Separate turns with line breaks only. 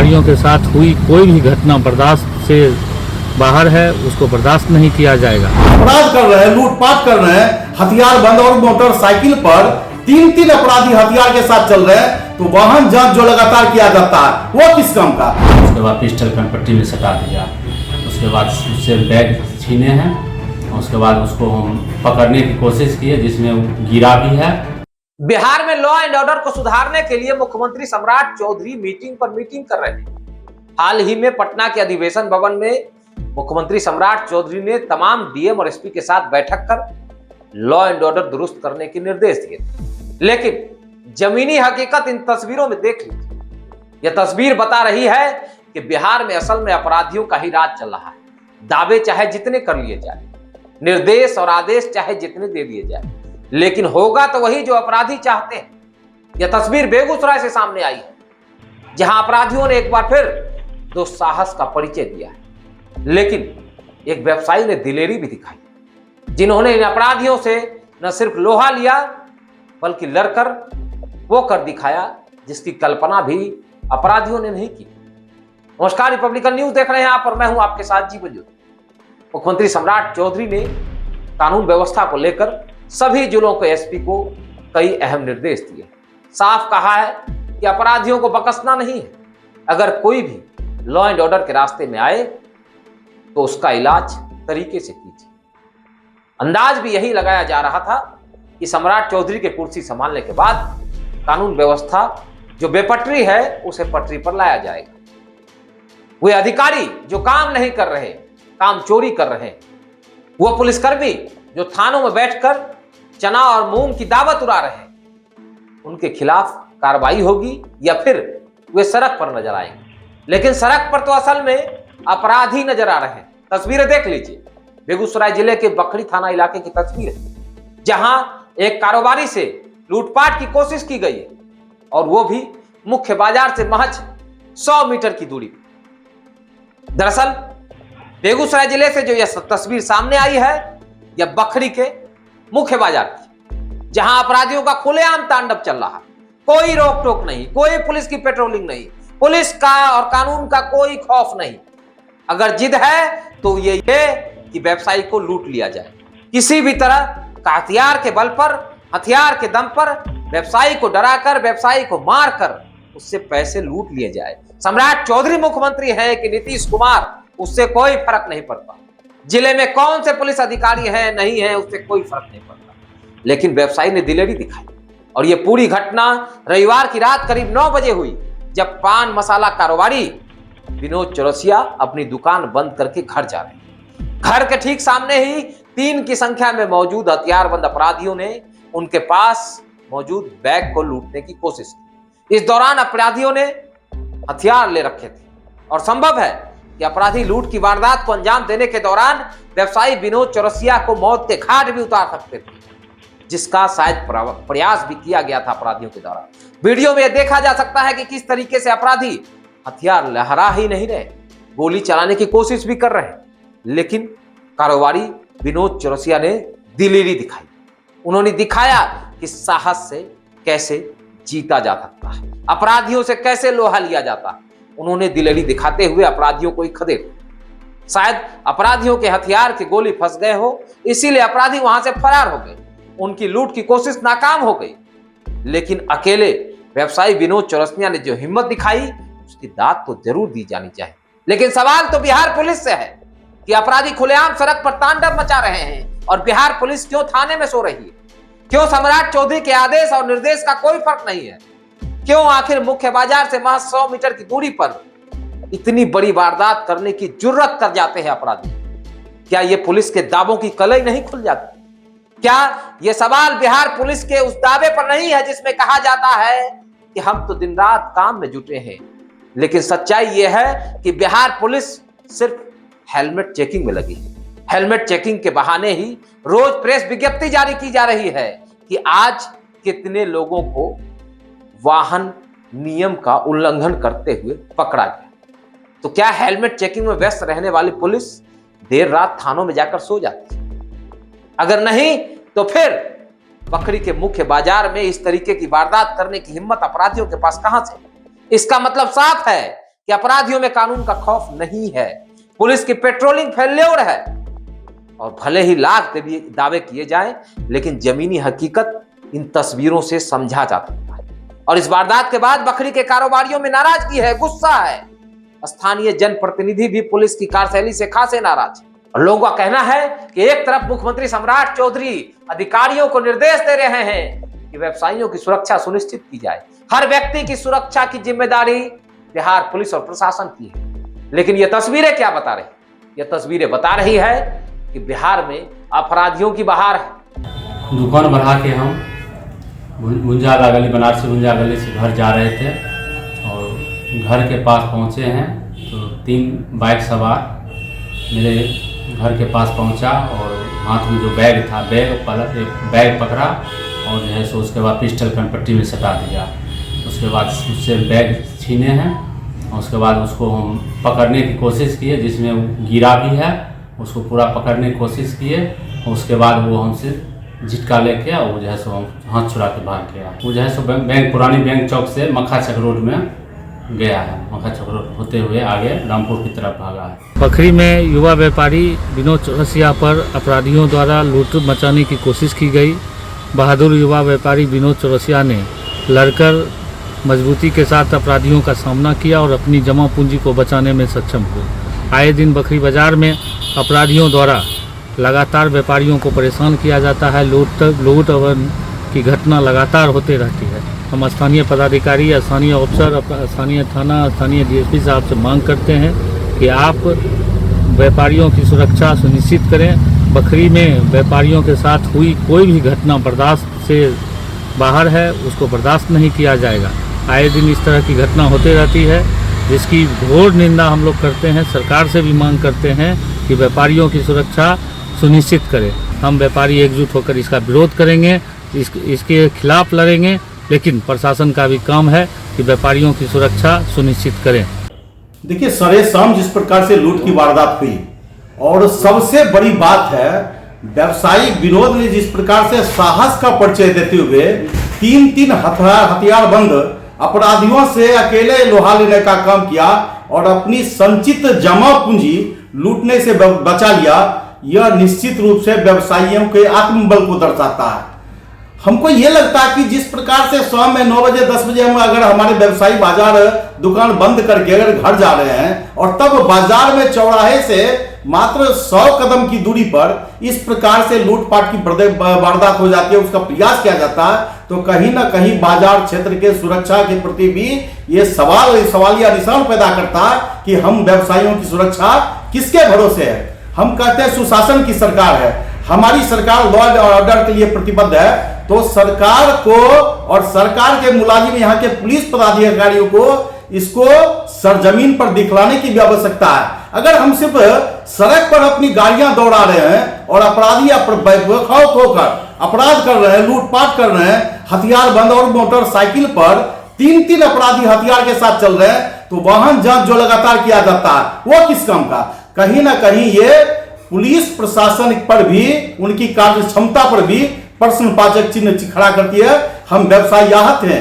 अधिकारियों के साथ हुई कोई भी घटना बर्दाश्त से बाहर है, उसको बर्दाश्त नहीं किया जाएगा।
अपराध कर रहे हैं, लूटपाट कर रहे हैं, हथियार बंद और मोटरसाइकिल पर तीन अपराधी हथियार के साथ चल रहे हैं, तो वाहन जांच जो लगातार किया जाता है वो किस काम का?
उसके बाद पिस्टल कनपट्टी में सटा दिया, उसके बाद उससे बैग छीने हैं, उसके बाद उसको हम पकड़ने की कोशिश किए जिसमें गिरा भी है।
बिहार में लॉ एंड ऑर्डर को सुधारने के लिए मुख्यमंत्री सम्राट चौधरी मीटिंग पर मीटिंग कर रहे हैं। हाल ही में पटना के अधिवेशन भवन में मुख्यमंत्री सम्राट चौधरी ने तमाम डीएम और एसपी के साथ बैठक कर लॉ एंड ऑर्डर दुरुस्त करने के निर्देश दिए थे। लेकिन जमीनी हकीकत इन तस्वीरों में देख लीजिए। यह तस्वीर बता रही है कि बिहार में असल में अपराधियों का ही राज चल रहा है। दावे चाहे जितने कर लिए जाए, निर्देश और आदेश चाहे जितने दे दिए जाए, लेकिन होगा तो वही जो अपराधी चाहते हैं। यह तस्वीर बेगूसराय से सामने आई है, जहां अपराधियों ने एक बार फिर दुस्साहस का परिचय दिया है। लेकिन एक व्यवसायी ने दिलेरी भी दिखाई, जिन्होंने इन अपराधियों से न सिर्फ लोहा लिया बल्कि लड़कर वो कर दिखाया जिसकी कल्पना भी अपराधियों ने नहीं की। नमस्कार, रिपब्लिकन न्यूज देख रहे हैं आप और मैं हूं आपके साथ जीवन ज्योति। मुख्यमंत्री सम्राट चौधरी ने कानून व्यवस्था को लेकर सभी जिलों के एसपी को कई अहम निर्देश दिए। साफ कहा है कि अपराधियों को बकसना नहीं है। अगर कोई भी लॉ एंड ऑर्डर के रास्ते में आए तो उसका इलाज तरीके से कीजिए। अंदाज भी यही लगाया जा रहा था कि सम्राट चौधरी के कुर्सी संभालने के बाद कानून व्यवस्था जो बेपटरी है उसे पटरी पर लाया जाएगा। वे अधिकारी जो काम नहीं कर रहे, काम चोरी कर रहे हैं, वो पुलिसकर्मी जो थानों में बैठकर चना और मूंग की दावत उड़ा रहे हैं, उनके खिलाफ कार्रवाई होगी या फिर वे सड़क पर नजर आएंगे। लेकिन सड़क पर तो असल में अपराधी नजर आ रहे हैं। तस्वीरें देख लीजिए, बेगूसराय जिले के बखरी थाना इलाके की तस्वीर है, जहां एक कारोबारी से लूटपाट की कोशिश की गई है और वो भी मुख्य बाजार से महज 100 मीटर की दूरी पर। दरअसल बेगूसराय जिले से जो यह तस्वीर सामने आई है, यह बखरी के मुख्य बाजार की, जहां अपराधियों का खुलेआम तांडव चल रहा है। कोई रोक टोक नहीं, कोई पुलिस की पेट्रोलिंग नहीं, पुलिस का और कानून का कोई खौफ नहीं। अगर जिद है तो ये कि व्यवसायी को लूट लिया जाए, किसी भी तरह का हथियार के बल पर, हथियार के दम पर व्यवसायी को डराकर, व्यवसायी को मारकर उससे पैसे लूट लिए जाए। सम्राट चौधरी मुख्यमंत्री है कि नीतीश कुमार, उससे कोई फर्क नहीं पड़ता। जिले में कौन से पुलिस अधिकारी हैं नहीं है, उससे कोई फर्क नहीं पड़ता। लेकिन व्यवसायी ने दिलेरी दिखाई और यह पूरी घटना रविवार की रात करीब 9 बजे हुई, जब पान मसाला कारोबारी विनोद चौरसिया अपनी दुकान बंद करके घर जा रहे हैं। घर के ठीक सामने ही 3 की संख्या में मौजूद हथियारबंद अपराधियों ने उनके पास मौजूद बैग को लूटने की कोशिश की। इस दौरान अपराधियों ने हथियार ले रखे थे और संभव है कि अपराधी लूट की वारदात को अंजाम देने के दौरान व्यवसायी विनोद चौरसिया को मौत के घाट भी उतार सकते थे, जिसका शायद प्रयास भी किया गया था अपराधियों के द्वारा। वीडियो में यह देखा जा सकता है कि किस तरीके से अपराधी हथियार लहरा ही नहीं रहे, गोली चलाने की कोशिश भी कर रहे हैं। लेकिन कारोबारी विनोद चौरसिया ने दिलेरी दिखाई। उन्होंने दिखाया कि साहस से कैसे जीता जा सकता है, अपराधियों से कैसे लोहा लिया जाता है। उन्होंने दिलेरी दिखाते हुए अपराधियों को खदेड़ा। शायद अपराधियों के हथियार की गोली फंस गए हो, इसीलिए अपराधी वहां से फरार हो गए। उनकी लूट की कोशिश नाकाम हो गई। लेकिन अकेले व्यवसायी विनोद चौरसिया ने जो हिम्मत दिखाई, उसकी दाद तो जरूर दी जानी चाहिए। लेकिन सवाल तो बिहार पुलिस से है कि अपराधी खुलेआम सड़क पर तांडव मचा रहे हैं और बिहार पुलिस क्यों थाने में सो रही है? क्यों सम्राट चौधरी के आदेश और निर्देश का कोई फर्क नहीं है? क्यों आखिर मुख्य बाजार से महज 100 मीटर की दूरी पर इतनी बड़ी वारदात करने की जुर्रत कर जाते हैं अपराधी? क्या ये पुलिस के दावों की कलई नहीं खुल जाती? क्या ये सवाल बिहार पुलिस के उस दावे पर नहीं है जिसमें कहा जाता है कि हम तो दिन रात काम में जुटे हैं? लेकिन सच्चाई यह है कि बिहार पुलिस सिर्फ हेलमेट चेकिंग में लगी है। हेलमेट चेकिंग के बहाने ही रोज प्रेस विज्ञप्ति जारी की जा रही है कि आज कितने लोगों को वाहन नियम का उल्लंघन करते हुए पकड़ा गया। तो क्या हेलमेट चेकिंग में व्यस्त रहने वाली पुलिस देर रात थानों में जाकर सो जाती है? अगर नहीं तो फिर बखरी के मुख्य बाजार में इस तरीके की वारदात करने की हिम्मत अपराधियों के पास कहां से? इसका मतलब साफ है कि अपराधियों में कानून का खौफ नहीं है, पुलिस की पेट्रोलिंग फेल्योर है। और भले ही लाख दावे किए जाएं, लेकिन जमीनी हकीकत इन तस्वीरों से समझा जा सकता है। और इस वारदात के बाद बकरी के कारोबारियों में नाराजगी है, गुस्सा है। स्थानीय जनप्रतिनिधि भी पुलिस की कार्यशैली से खासे नाराज है। और लोगों का कहना है कि एक तरफ मुख्यमंत्री सम्राट चौधरी अधिकारियों को निर्देश दे रहे हैं कि व्यवसायियों की सुरक्षा सुनिश्चित की जाए, हर व्यक्ति की सुरक्षा की जिम्मेदारी बिहार पुलिस और प्रशासन की है। लेकिन ये तस्वीरें क्या बता रही? ये तस्वीरें बता रही है कि बिहार में अपराधियों की बहार है।
दुकान बढ़ा के हम गुंजाला गली, बनारसी गुंजा गली से घर जा रहे थे और घर के पास पहुंचे हैं तो 3 बाइक सवार मेरे घर के पास पहुंचा और हाथ में जो बैग था, बैग पकड़ा और जो है सो उसके बाद पिस्टल कनपट्टी में सटा दिया। उसके बाद उससे बैग छीने हैं और उसके बाद उसको हम पकड़ने की कोशिश किए, जिसमें गिरा भी है, उसको पूरा पकड़ने की कोशिश किए और उसके बाद वो हमसे झिटका लेके और वो जो है सो हम हाथ छुड़ा के भाग गया। वो जो है सो बैंक पुरानी बैंक चौक से मक्खा चक रोड में गया है, मक्खा चक रोड होते हुए आगे रामपुर की तरफ भागा है।
बखरी में युवा व्यापारी विनोद चौरसिया पर अपराधियों द्वारा लूट मचाने की कोशिश की गई। बहादुर युवा व्यापारी विनोद चौरसिया ने लड़कर मजबूती के साथ अपराधियों का सामना किया और अपनी जमा पूंजी को बचाने में सक्षम हुए। आए दिन बखरी बाजार में अपराधियों द्वारा लगातार व्यापारियों को परेशान किया जाता है। लूट की घटना लगातार होते रहती है। हम स्थानीय पदाधिकारी, स्थानीय अफसर, स्थानीय थाना, स्थानीय डीएसपी साहब से मांग करते हैं कि आप व्यापारियों की सुरक्षा सुनिश्चित करें। बखरी में व्यापारियों के साथ हुई कोई भी घटना बर्दाश्त से बाहर है, उसको बर्दाश्त नहीं किया जाएगा। आए दिन इस तरह की घटना होती रहती है, जिसकी घोर निंदा हम लोग करते हैं। सरकार से भी मांग करते हैं कि व्यापारियों की सुरक्षा सुनिश्चित करें। हम व्यापारी एकजुट होकर इसका विरोध करेंगे, इसके खिलाफ लड़ेंगे, लेकिन प्रशासन का भी काम है कि व्यापारियों की सुरक्षा सुनिश्चित करें।
देखिए, सरेआम जिस प्रकार से लूट की वारदात हुई और सबसे बड़ी बात है व्यवसायी विनोद ने जिस प्रकार से साहस का परिचय देते हुए 3 हथियारबंद अपराधियों से अकेले लोहा लेने का काम किया और अपनी संचित जमा पूंजी लूटने से बचा लिया, यह निश्चित रूप से व्यवसायियों के आत्मबल को दर्शाता है। हमको ये लगता है कि जिस प्रकार से शाम में 9 बजे 10 बजे हम अगर हमारे व्यवसायी बाजार दुकान बंद करके अगर घर जा रहे हैं और तब बाजार में चौराहे से मात्र 100 कदम की दूरी पर इस प्रकार से लूटपाट की वारदात हो जाती है, उसका प्रयास किया जाता है, तो कहीं ना कहीं बाजार क्षेत्र के सुरक्षा के प्रति भी ये सवालिया निशान पैदा करता है कि हम व्यवसायियों की सुरक्षा किसके भरोसे है। हम कहते हैं सुशासन की सरकार है, हमारी सरकार लॉ एंड ऑर्डर के लिए प्रतिबद्ध है, तो सरकार को और सरकार के मुलाजिम यहाँ के पुलिस पदाधिकारियों को इसको सरजमीन पर दिखलाने की भी आवश्यकता है। अगर हम सिर्फ सड़क पर अपनी गाड़ियां दौड़ा रहे हैं और अपराधी बेखौफ होकर अपराध कर रहे हैं, लूटपाट कर रहे हैं, हथियार बंद और मोटरसाइकिल पर 3 अपराधी हथियार के साथ चल रहे हैं, तो वाहन जांच जो लगातार किया जाता है वो किस काम का? कहीं ना कहीं ये पुलिस प्रशासन पर भी, उनकी कार्य क्षमता पर भी प्रश्नवाचक चिन्ह खड़ा करती है। हम व्यवसायी आहत हैं